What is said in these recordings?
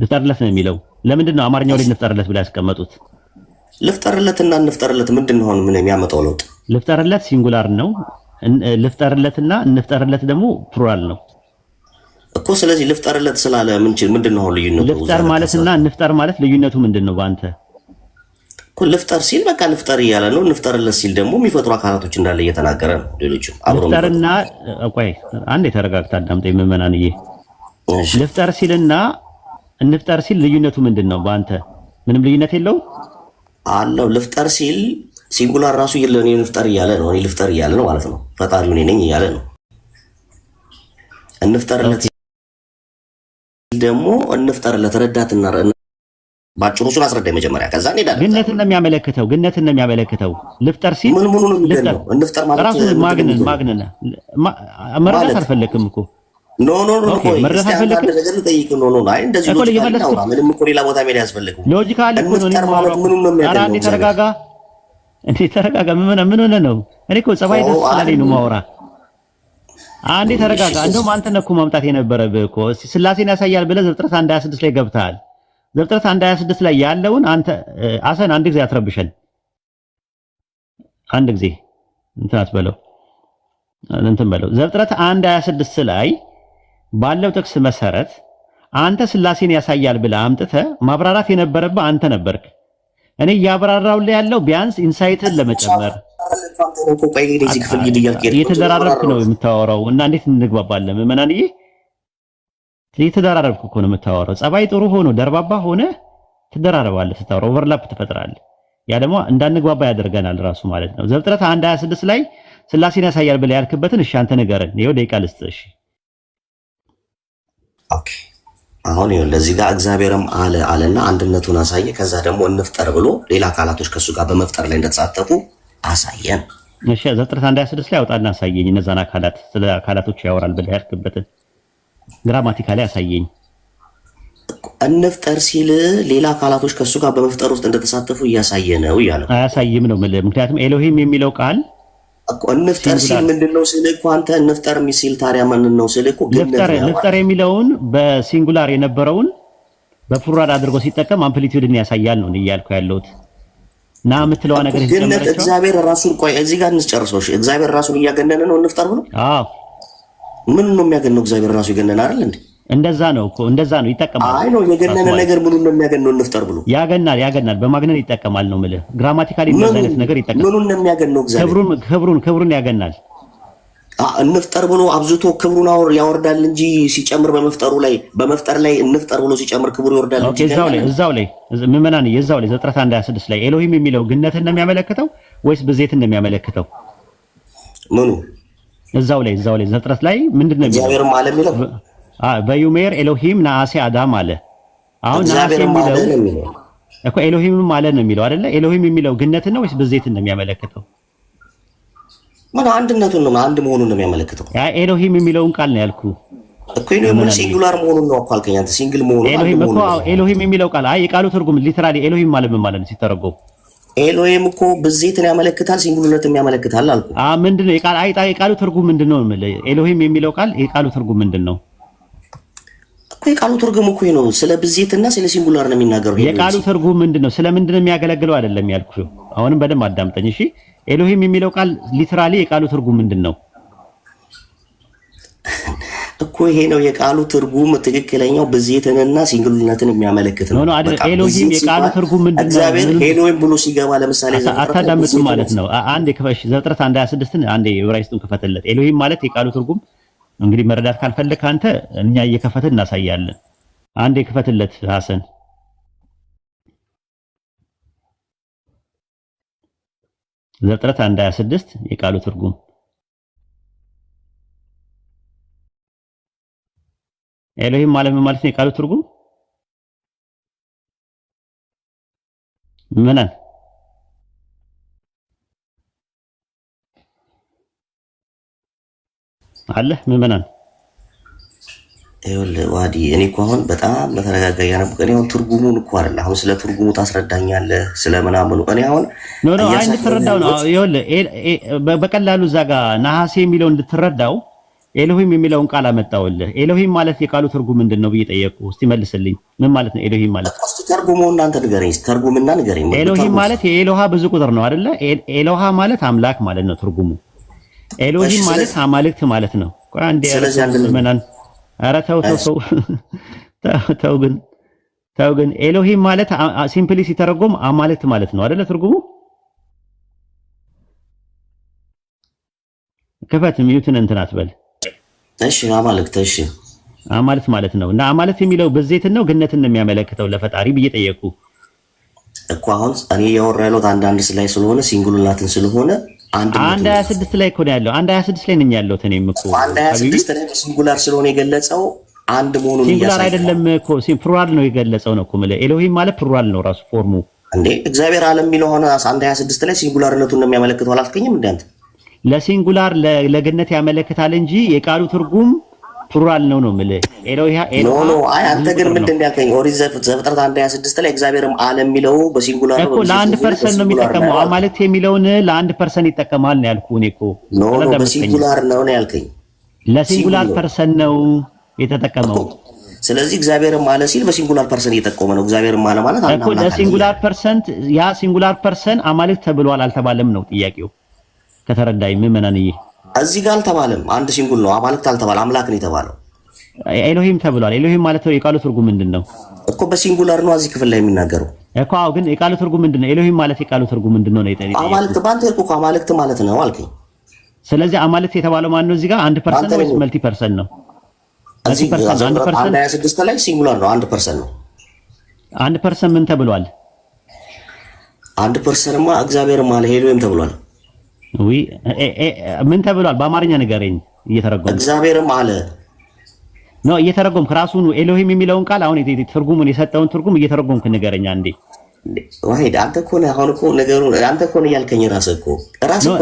ልፍጠርለት ነው የሚለው። ለምንድን ነው አማርኛው ላይ ልፍጠርለት ብላ ያስቀመጡት? ልፍጠርለትና እንፍጠርለት ምንድን ነው ምን የሚያመጣው ለውጥ? ልፍጠርለት ሲንጉላር ነው። ልፍጠርለትና እንፍጠርለት ደግሞ ፕሉራል ነው እኮ። ስለዚህ ልፍጠርለት ስላለ ምንድን ነው ልዩነቱ? ልፍጠር ማለትና እንፍጠር ማለት ልዩነቱ ምንድን ነው በአንተ? እኮ ልፍጠር ሲል በቃ ልፍጠር እያለ ነው። እንፍጠርለት ሲል ደግሞ የሚፈጥሩ አካላቶች እንዳለ እየተናገረ ነው። ሌሎቹ አብሮ ልፍጠርና ቆይ አንዴ ተረጋግታ አዳምጠኝ ምዕመናንዬ። ልፍጠር ሲልና እንፍጠር ሲል ልዩነቱ ምንድን ነው በአንተ? ምንም ልዩነት የለውም አለው። ልፍጠር ሲል ሲንጉላር ራሱ እኔ ልፍጠር እያለ ነው። እኔ ልፍጠር እያለ ነው ማለት ነው። ፈጣሪው እኔ ነኝ እያለ ነው። እንፍጠርለት ደግሞ እንፍጠርለት ረዳትና ባጭሩ እሱን አስረዳኝ መጀመሪያ፣ ከዛ እንሄዳለን። ግነትን ነው የሚያመለክተው። ልፍጠር ሲል ምን ነው የሚገነው? እንፍጠር ማለት ራሱ ማግነን መረዳት አልፈለክም እኮ ኖ መረዳት አልፈለክም። ነገር ልጠይቅ ነው። አይ እንደዚህ ነው። ምንም እኮ ሌላ ቦታ መሄድ ያስፈልግም። ሎጂካሊ እኮ ነው። ተረጋጋ። ምን ሆነ ነው? እኔ እኮ ጸባይ ደስ ስላለኝ ነው ማውራ። አንዴ ተረጋጋ። እንደውም አንተ ነህ እኮ ማምጣት የነበረብህ እኮ ስላሴን ያሳያል ብለህ ዘፍጥረት 1:26 ላይ ገብተሃል። ዘፍጥረት 1:26 ላይ ያለውን አንተ አሰን አንድ ጊዜ አትረብሸን። አንድ ጊዜ እንትን በለው። ዘፍጥረት 1:26 ላይ ባለው ጥቅስ መሰረት አንተ ስላሴን ያሳያል ብለህ አምጥተህ ማብራራት የነበረብህ አንተ ነበርክ። እኔ እያብራራሁልህ ያለው ቢያንስ ኢንሳይትን ለመጨመር እየተደራረብክ ነው የምታወራው። እና እንዴት እንግባባለን ምዕመናንዬ? እየተደራረብክ እኮ ነው የምታወራው። ጸባይ ጥሩ ሆኖ ደርባባ ሆነ ትደራረባለህ፣ ስታወራ ኦቨርላፕ ትፈጥራለህ። ያ ደግሞ እንዳንግባባ ያደርገናል ራሱ ማለት ነው። ዘፍጥረት 1:26 ላይ ስላሴን ያሳያል ብለህ ያልክበትን እሺ አንተ ንገረን። ይኸው ደቂቃ ልስጥህ። እሺ ኦኬ አሁን ይኸውልህ እዚህ ጋር እግዚአብሔርም አለና አንድነቱን አሳየ። ከዛ ደግሞ እንፍጠር ብሎ ሌላ አካላቶች ከሱ ጋር በመፍጠር ላይ እንደተሳተፉ አሳየን። እሺ ዘፍጥረት 1:26 ላይ አውጣና አሳየኝ። እነዛን አካላት ስለ አካላቶች ያወራል ብለህ ያልክበትን ግራማቲካሊ አሳየኝ። እንፍጠር ሲል ሌላ አካላቶች ከሱ ጋር በመፍጠር ውስጥ እንደተሳተፉ እያሳየ ነው እያለው። አያሳይም ነው የምልህ። ምክንያቱም ኤሎሂም የሚለው ቃል እኮ እንፍጠር ሲል ምንድነው ስልህ እኮ አንተ እንፍጠር ሲል ታዲያ ማንን ነው ስልህ እኮ እንፍጠር የሚለውን በሲንጉላር የነበረውን በፕሉራል አድርጎ ሲጠቀም አምፕሊቲዩድን ያሳያል ነው እያልኩ ያለሁት። ና የምትለዋ ነገር ገነት እግዚአብሔር ራሱን ቆይ እዚህ ጋር እንጨርሰው። እሺ እግዚአብሔር ራሱን እያገነነ ነው እንፍጠር ብሎ። አዎ ምን ነው የሚያገነው? እግዚአብሔር ራሱ ይገነና አይደል እንዴ? እንደዛ ነው እኮ እንደዛ ነው ይጠቀማል። አይ ነው የገነነ ነገር ምን ነው የሚያገነው? እንፍጠር ብሎ ያገናል በማግነን ይጠቀማል ነው የምልህ። ግራማቲካሊ እንደዛ አይነት ነገር ይጠቀማል። ምን ነው የሚያገነው? እግዚአብሔር ክብሩን ያገናል። እንፍጠር ብሎ አብዝቶ ክብሩን ያወርዳል እንጂ ሲጨምር በመፍጠር ላይ እንፍጠር ብሎ ሲጨምር ክብሩ ይወርዳል እንጂ። እዛው ላይ ምዕመናን እዛው ላይ ዘፍጥረት 1:26 ላይ ኤሎሂም የሚለው ግነትን ነው የሚያመለክተው ወይስ ብዜትን ነው የሚያመለክተው? ምኑ እዛው ላይ ዘፍጥረት ላይ ምንድነው የሚለው? እግዚአብሔርም አለ የሚለው በዩሜር ኤሎሂም ነአሴ አዳም አለ። አሁን ነአሴ የሚለው እኮ ኤሎሂምም አለ ነው የሚለው አይደለ? ኤሎሂም የሚለው ግነትን ነው ወይስ ብዜትን ነው የሚያመለክተው? ምን አንድነቱን ነው አንድ መሆኑን ነው የሚያመለክተው። ያ ኤሎሂም የሚለውን ቃል ነው ያልኩ እኮ ምን ሲንጉላር መሆኑን ነው እኮ አልከኝ አንተ። ሲንግል መሆኑን ኤሎሂም እኮ ኤሎሂም የሚለው ቃል የቃሉ ትርጉም ሊተራሊ ኤሎሂም ማለት ምን ማለት ነው ሲተረጎም? ኤሎሂም እኮ ብዜትን ያመለክታል፣ ሲንጉላርነትን ያመለክታል አልኩ። ምንድነው የቃሉ ትርጉም ምንድነው? ኤሎሂም የሚለው ቃል የቃሉ ትርጉም ምንድነው እኮ? የቃሉ ትርጉም እኮ ነው ስለ ብዜትና ስለ ሲንጉላር ነው የሚናገረው። የቃሉ ትርጉም ምንድነው? ስለምንድነው የሚያገለግለው አይደለም ያልኩ። አሁንም በደንብ አዳምጠኝ እሺ። ኤሎሂም የሚለው ቃል ሊተራሊ የቃሉ ትርጉም ምንድነው እኮ? ይሄ ነው የቃሉ ትርጉም ትክክለኛው ብዜትንና ሲንጉላርነትን የሚያመለክት ነው። ኖ አይደል? ኤሎሂም የቃሉ ትርጉም ምንድነው? እግዚአብሔር ኤሎሂም ብሎ ሲገባ ለምሳሌ አታዳምጥም ማለት ነው። አንዴ ክፈሽ ዘፍጥረት 1:26ን አንዴ ዕብራይስጡን ክፈትለት። ኤሎሂም ማለት የቃሉ ትርጉም እንግዲህ መረዳት ካልፈለክ አንተ እኛ እየከፈትን እናሳያለን። አንዴ ክፈትለት ሐሰን። ዘፍጥረት 1:26 የቃሉ ትርጉም ኤሎሂም ማለት ምን ማለት ነው? የቃሉ ትርጉም ምን አለ ምዕመናን? ይኸውልህ ዋዲ እኔ እኮ አሁን በጣም በተረጋጋ ያነበብኩ እኔ አሁን ትርጉሙን እኮ አይደል አሁን ስለ ትርጉሙ ታስረዳኛለህ ስለምናምኑ እኔ አሁን አይ እንድትረዳው ነው። ይኸውልህ በቀላሉ እዛ ጋር ነሐሴ የሚለው እንድትረዳው ኤሎሂም የሚለውን ቃል አመጣውልህ። ኤሎሂም ማለት የቃሉ ትርጉም ምንድን ነው ብዬ ጠየቁ። እስቲ መልስልኝ። ምን ማለት ነው ኤሎሂም ማለት? እስቲ ተርጉሙ እናንተ ንገረኝ። ተርጉምና ንገረኝ። ኤሎሂም ማለት የኤሎሃ ብዙ ቁጥር ነው አይደለ? ኤሎሃ ማለት አምላክ ማለት ነው ትርጉሙ። ኤሎሂም ማለት አማልክት ማለት ነው። ቆይ አንዴ ስለዚህ ኧረ ተው ግን ኤሎሂም ማለት ሲምፕሊ ሲተረጎም አማልክት ማለት ነው አይደለ? ትርጉሙ ከፈት ሚዩትን እንትን አትበል። እሺ አማልክት፣ እሺ አማልክት ማለት ነው። እና አማልክት የሚለው ብዜትን ነው ግነትን ነው የሚያመለክተው ለፈጣሪ ብዬ ጠየቁ እኮ። አሁን እኔ ያወራ ያለሁት አንድ ላይ ስለሆነ ሲንጉላትን ስለሆነ አንድ 26 ላይ እኮ ነው ያለው። 26 ላይ ነኝ ያለሁት እኔም እኮ 26 ላይ ሲንጉላር ስለሆነ የገለጸው አንድ መሆኑን ሲንጉላር አይደለም እኮ ፕሉራል ነው የገለጸው ነው እኮ ማለት ኤሎሂም ማለት ፕሉራል ነው ራሱ ፎርሙ። እንዴ እግዚአብሔር ዓለም የሚለው ሆነ 26 ላይ ሲንጉላርነቱን ነው የሚያመለክተው አላልከኝም እንዴ አንተ? ለሲንጉላር ለገነት ያመለክታል እንጂ የቃሉ ትርጉም ፕሉራል ነው ነው ማለት ኤሎሂ ኖ አይ አንተ ግን ምንድን ነው ያልከኝ? ኦሪት ዘፍጥረት 1:26 ላይ እግዚአብሔርም ዓለም የሚለው በሲንጉላር ነው እኮ ለአንድ ፐርሰን ነው የሚጠቀመው። አማልክት የሚለውን ለአንድ ፐርሰን ይጠቀማል ነው ያልኩህ እኔ እኮ። ኖ በሲንጉላር ነው ያልከኝ። ለሲንጉላር ፐርሰን ነው የተጠቀመው። ስለዚህ እግዚአብሔርም አለ ሲል በሲንጉላር ፐርሰን እየጠቆመ ነው። እግዚአብሔርም አለ ማለት አንድ እኮ ለሲንጉላር ፐርሰን ያ ሲንጉላር ፐርሰን አማልክት ተብሏል አልተባለም ነው ጥያቄው። ከተረዳይ ምመናንዬ እዚህ ጋር አልተባለም። አንድ ሲንጉል ነው አማልክት አልተባለም። አምላክ ነው የተባለው። ኤሎሂም ተብሏል። ኤሎሂም ማለት የቃሉ ትርጉም ምንድነው እኮ? በሲንጉላር ነው እዚህ ክፍል ላይ የሚናገረው እኮ። አዎ ግን የቃሉ ትርጉም ምንድነው? ኤሎሂም ማለት የቃሉ ትርጉም ምንድነው ነው የጠየቀው። አማልክት ባንተ እኮ አማልክት ማለት ነው አልከኝ። ስለዚህ አማልክት የተባለው ማን ነው እዚህ ጋር? አንድ ፐርሰን ወይስ መልቲ ፐርሰን ነው? እዚህ ፐርሰን አንድ ፐርሰን 26 ላይ ሲንጉላር ነው። አንድ ፐርሰን ነው። አንድ ፐርሰን ምን ተብሏል? አንድ ፐርሰንማ እግዚአብሔርም አለ ኤሎሂም ተብሏል። ወይ ምን ተብሏል? በአማርኛ ንገረኝ እየተረጎምኩ። እግዚአብሔርም አለ ነው እየተረጎምኩ ራሱን ኤሎሂም የሚለውን ቃል አሁን ትርጉሙን የሰጠውን ትርጉም እየተረጎምኩ ንገረኝ አንዴ። ዋሂድ አንተ እኮ ነው አሁን እኮ ነገሩ አንተ እኮ ነው ያልከኝ። ራስህ እኮ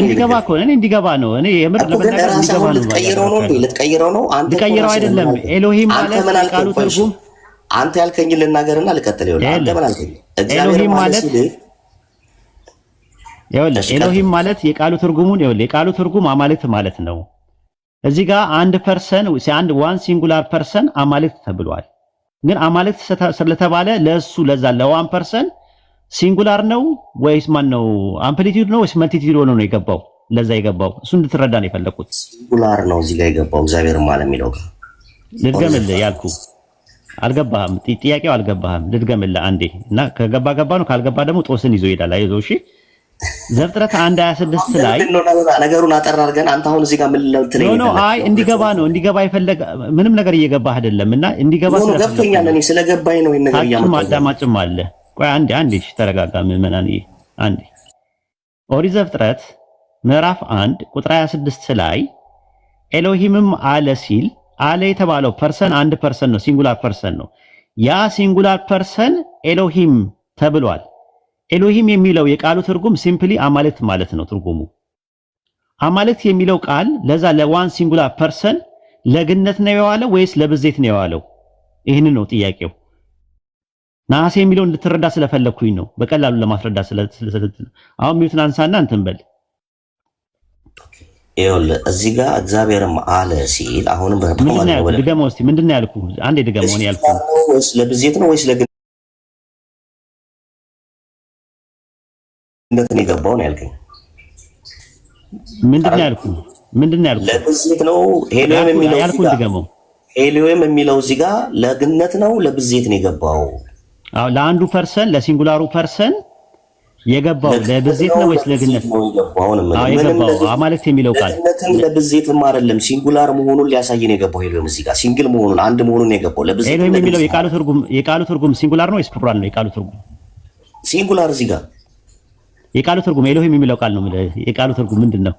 እንዲገባ እኮ እኔ እንዲገባ ነው እኔ የምር ለበለጠ እንዲገባ ነው። ልትቀይረው ነው አንተ ልትቀይረው አይደለም። ኤሎሂም ማለት ቃሉ ትርጉም አንተ ያልከኝ ልናገርና ልቀጥል ይሆናል። አንተ ምን አልከኝ? ኤሎሂም ማለት ኤሎሂም ማለት የቃሉ ትርጉሙን የቃሉ ትርጉም አማልክት ማለት ነው። እዚህ ጋር አንድ ፐርሰን አንድ ዋን ሲንጉላር ፐርሰን አማልክት ተብሏል። ግን አማልክት ስለተባለ ለሱ ለዛ ለዋን ፐርሰን ሲንጉላር ነው ወይስ ማን ነው? አምፕሊቲዩድ ነው ወይስ መልቲቲዩድ ሆኖ ነው የገባው? ለዛ የገባው እሱ እንድትረዳ ነው የፈለኩት። ሲንጉላር ነው እዚህ ጋር የገባው እግዚአብሔርም አለ የሚለው ጋር ልድገምልህ ያልኩ አልገባህም። ጥያቄው አልገባህም። ልድገምልህ አንዴ እና ከገባ ገባ ነው፣ ካልገባ ደግሞ ጦስን ይዞ ይሄዳል። አይዞህ እሺ። ዘፍጥረት 1:26 ላይ ነገሩን አጠር አድርገን አንተ አሁን እዚህ ጋር ምን ልትለኝ ነው? አይ እንዲገባ ነው እንዲገባ ይፈልግ ምንም ነገር እየገባህ አይደለም። እና እንዲገባ ገብቶኛል። እኔ ስለገባኝ ነው ይሄን ነገር ያመጣው። ማዳማጭም አለ። ቆይ አንዴ እሺ ተረጋጋ። ምዕመናን አንዴ ኦሪት ዘፍጥረት ምዕራፍ 1 ቁጥር 26 ላይ ኤሎሂምም አለ ሲል አለ የተባለው ፐርሰን አንድ ፐርሰን ነው፣ ሲንጉላር ፐርሰን ነው። ያ ሲንጉላር ፐርሰን ኤሎሂም ተብሏል። ኤሎሂም የሚለው የቃሉ ትርጉም ሲምፕሊ አማልክት ማለት ነው ትርጉሙ። አማልክት የሚለው ቃል ለዛ ለዋን ሲንጉላር ፐርሰን ለግነት ነው የዋለው ወይስ ለብዜት ነው የዋለው? ይህንን ነው ጥያቄው። ነሐሴ የሚለው እንድትረዳ ስለፈለኩኝ ነው፣ በቀላሉ ለማስረዳት አሁን ሚዩትን አንሳና እንትን በል። ይኸውልህ እዚህ ጋር እግዚአብሔርም አለ ሲል አሁንም ድገመው እስኪ። ምንድን ነው ያልኩህ? አንዴ ድገመው። እኔ ያልኩህ ወይስ ለብዜት ነው ወይስ ለግነት ነው የገባው ነው ያልከኝ? ምንድን ነው ያልኩህ? ለብዜት ነው ኤሎሂም የሚለው ያልኩህ ድገመው። ኤሎሂም የሚለው እዚህ ጋር ለግነት ነው ለብዜት ነው የገባው? አዎ ለአንዱ ፐርሰን ለሲንጉላሩ ፐርሰን የገባው ለብዜት ነው ወይስ ለግነት ነው የገባው? አማልክት የሚለው ቃል ለግነትም ለብዜትም አይደለም፣ ሲንጉላር መሆኑን ሊያሳይ ነው የገባው። ኤሎሂም እዚህ ጋር ሲንግል መሆኑን አንድ መሆኑን ነው የገባው። ለብዜት ኤሎሂም የሚለው የቃሉ ትርጉም ሲንጉላር ነው ወይስ ፕሉራል ነው? የቃሉ ትርጉም ሲንጉላር እዚህ ጋር የቃሉ ትርጉም ኤሎሂም የሚለው ቃል ነው። የቃሉ ትርጉም ምንድነው?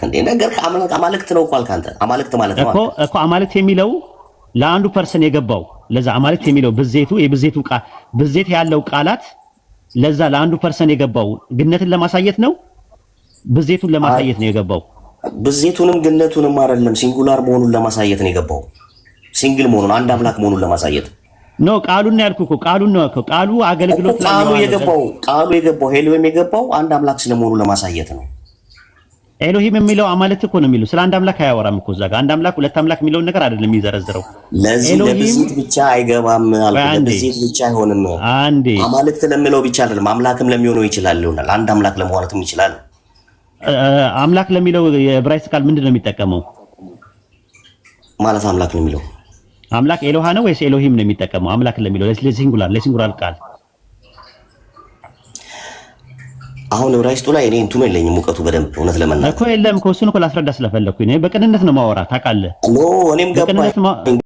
እንዴ ነገር አማልክት ነው እኮ አልክ አንተ። አማልክት ማለት ነው እኮ አማልክት የሚለው ለአንዱ ፐርሰን የገባው ለዛ አማልክት የሚለው የብዜቱ ቃል ብዜት ያለው ቃላት ለዛ ለአንዱ ፐርሰን የገባው ግነትን ለማሳየት ነው። ብዜቱን ለማሳየት ነው የገባው። ብዜቱንም ግነቱንም አይደለም፣ ሲንጉላር መሆኑን ለማሳየት ነው የገባው። ሲንግል መሆኑን አንድ አምላክ መሆኑን ለማሳየት ነው። ቃሉን ነው ያልኩህ እኮ ቃሉን ነው እኮ ቃሉ አገልግሎት ላይ ነው ቃሉ የገባው ኤሎሂም የገባው አንድ አምላክ ስለመሆኑ ለማሳየት ነው። ኤሎሂም የሚለው አማልክት እኮ ነው የሚለው። ስለ አንድ አምላክ አያወራም እኮ እዛ ጋር አንድ አምላክ ሁለት አምላክ የሚለውን ነገር አይደለም የሚዘረዝረው። ለዚህ ለብዜት ብቻ አይገባም አልኩ። ለብዜት ብቻ አይሆንም። አማልክት ለሚለው ብቻ አይደለም አምላክም ለሚሆነው ይችላል ይሆናል። አንድ አምላክ ለመሆንም ይችላል። አምላክ ለሚለው የዕብራይስጥ ቃል ምንድን ነው የሚጠቀመው? ማለት አምላክ ለሚለው አምላክ ኤሎሃ ነው ወይስ ኤሎሂም ነው የሚጠቀመው? አምላክ ለሚለው ለሲንጉላር ቃል አሁን ዕብራይስጡ ላይ እኔ እንትኑ የለኝም ሙቀቱ በደንብ እውነት ለመናገር እኮ የለም እኮ እሱን እኮ ላስረዳ ስለፈለኩኝ ነው። በቅንነት ነው ማወራ ታውቃለህ። ኖ እኔም ገባኝ።